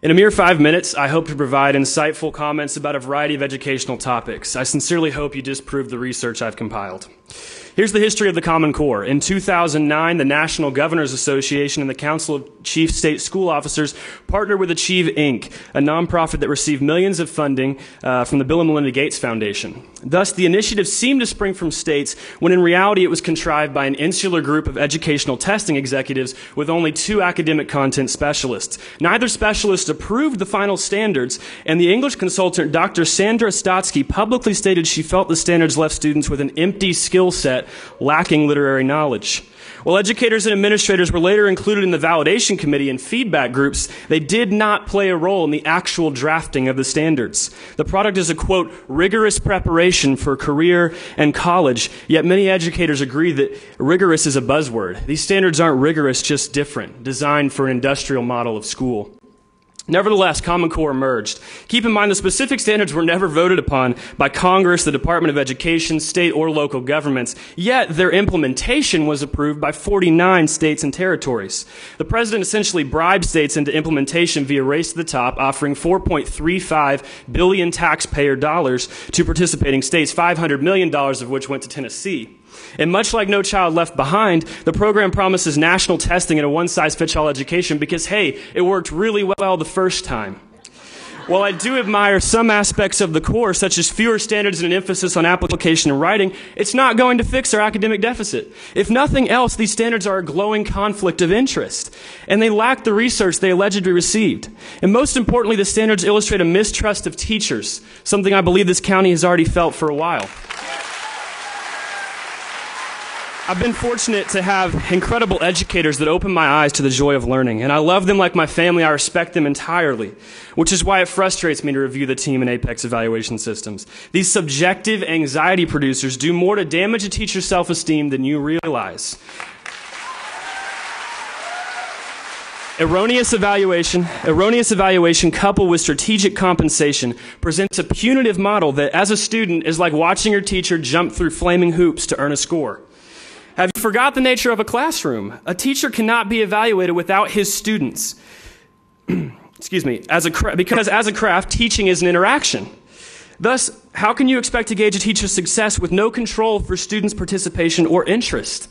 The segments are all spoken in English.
In a mere 5 minutes, I hope to provide insightful comments about a variety of educational topics. I sincerely hope you disprove the research I've compiled. Here's the history of the Common Core. In 2009, the National Governors Association and the Council of Chief State School Officers partnered with Achieve, Inc., a nonprofit that received millions of funding from the Bill and Melinda Gates Foundation. Thus, the initiative seemed to spring from states when in reality it was contrived by an insular group of educational testing executives with only 2 academic content specialists. Neither specialist approved the final standards, and the English consultant Dr. Sandra Stotsky publicly stated she felt the standards left students with an empty skill set lacking literary knowledge. While educators and administrators were later included in the validation committee and feedback groups, they did not play a role in the actual drafting of the standards. The product is a, quote, rigorous preparation for career and college, yet many educators agree that rigorous is a buzzword. These standards aren't rigorous, just different, designed for an industrial model of school. Nevertheless, Common Core emerged. Keep in mind the specific standards were never voted upon by Congress, the Department of Education, state or local governments, yet their implementation was approved by 49 states and territories. The president essentially bribed states into implementation via Race to the Top, offering $4.35 billion taxpayer dollars to participating states, $500 million of which went to Tennessee. And much like No Child Left Behind, the program promises national testing and a one-size-fits-all education because, hey, it worked really well the first time. While I do admire some aspects of the core, such as fewer standards and an emphasis on application and writing, it's not going to fix our academic deficit. If nothing else, these standards are a glowing conflict of interest, and they lack the research they allegedly received. And most importantly, the standards illustrate a mistrust of teachers, something I believe this county has already felt for a while. I've been fortunate to have incredible educators that open my eyes to the joy of learning, and I love them like my family. I respect them entirely, which is why it frustrates me to review the team and Apex evaluation systems. These subjective anxiety producers do more to damage a teacher's self-esteem than you realize. Erroneous evaluation coupled with strategic compensation presents a punitive model that, as a student, is like watching your teacher jump through flaming hoops to earn a score. Have you forgot the nature of a classroom? A teacher cannot be evaluated without his students. Excuse me, because as a craft, teaching is an interaction. Thus, how can you expect to gauge a teacher's success with no control for students' participation or interest?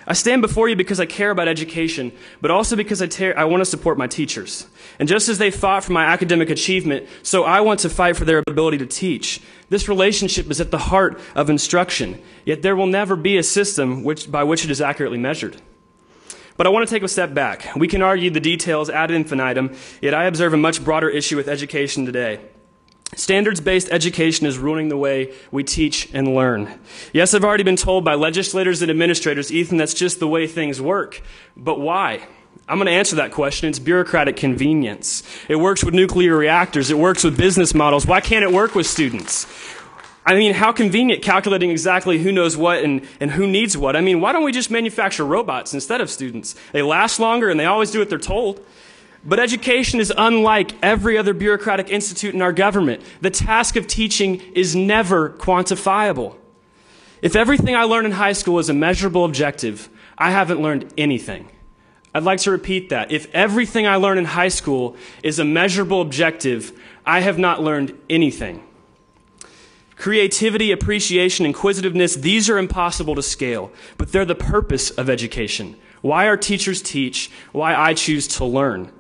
I stand before you because I care about education, but also because I want to support my teachers. And just as they fought for my academic achievement, so I want to fight for their ability to teach. This relationship is at the heart of instruction, yet there will never be a system by which it is accurately measured. But I want to take a step back. We can argue the details ad infinitum, yet I observe a much broader issue with education today. Standards-based education is ruining the way we teach and learn. Yes, I've already been told by legislators and administrators, Ethan, that's just the way things work. But why? I'm going to answer that question. It's bureaucratic convenience. It works with nuclear reactors. It works with business models. Why can't it work with students? I mean, how convenient calculating exactly who knows what and who needs what. I mean, why don't we just manufacture robots instead of students? They last longer and they always do what they're told. But education is unlike every other bureaucratic institute in our government. The task of teaching is never quantifiable. If everything I learn in high school is a measurable objective, I haven't learned anything. I'd like to repeat that. If everything I learn in high school is a measurable objective, I have not learned anything. Creativity, appreciation, inquisitiveness, these are impossible to scale, but they're the purpose of education. Why our teachers teach, why I choose to learn.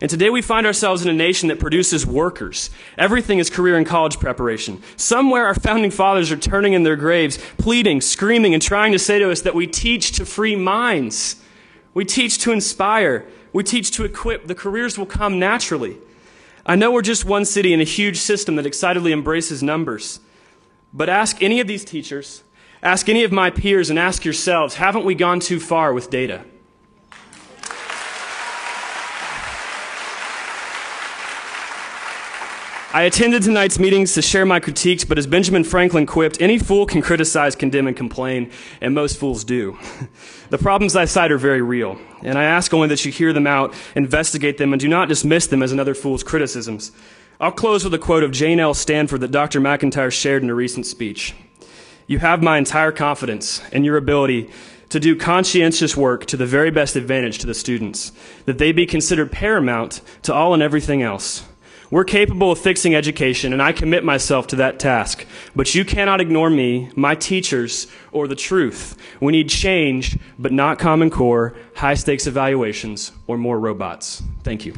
And today we find ourselves in a nation that produces workers. Everything is career and college preparation. Somewhere our founding fathers are turning in their graves, pleading, screaming, and trying to say to us that we teach to free minds. We teach to inspire. We teach to equip. The careers will come naturally. I know we're just one city in a huge system that excitedly embraces numbers. But ask any of these teachers, ask any of my peers, and ask yourselves, haven't we gone too far with data? I attended tonight's meetings to share my critiques, but as Benjamin Franklin quipped, any fool can criticize, condemn, and complain, and most fools do. The problems I cite are very real, and I ask only that you hear them out, investigate them, and do not dismiss them as another fool's criticisms. I'll close with a quote of Jane L. Stanford that Dr. McIntyre shared in a recent speech. You have my entire confidence in your ability to do conscientious work to the very best advantage to the students, that they be considered paramount to all and everything else. We're capable of fixing education, and I commit myself to that task. But you cannot ignore me, my teachers, or the truth. We need change, but not Common Core, high-stakes evaluations, or more robots. Thank you.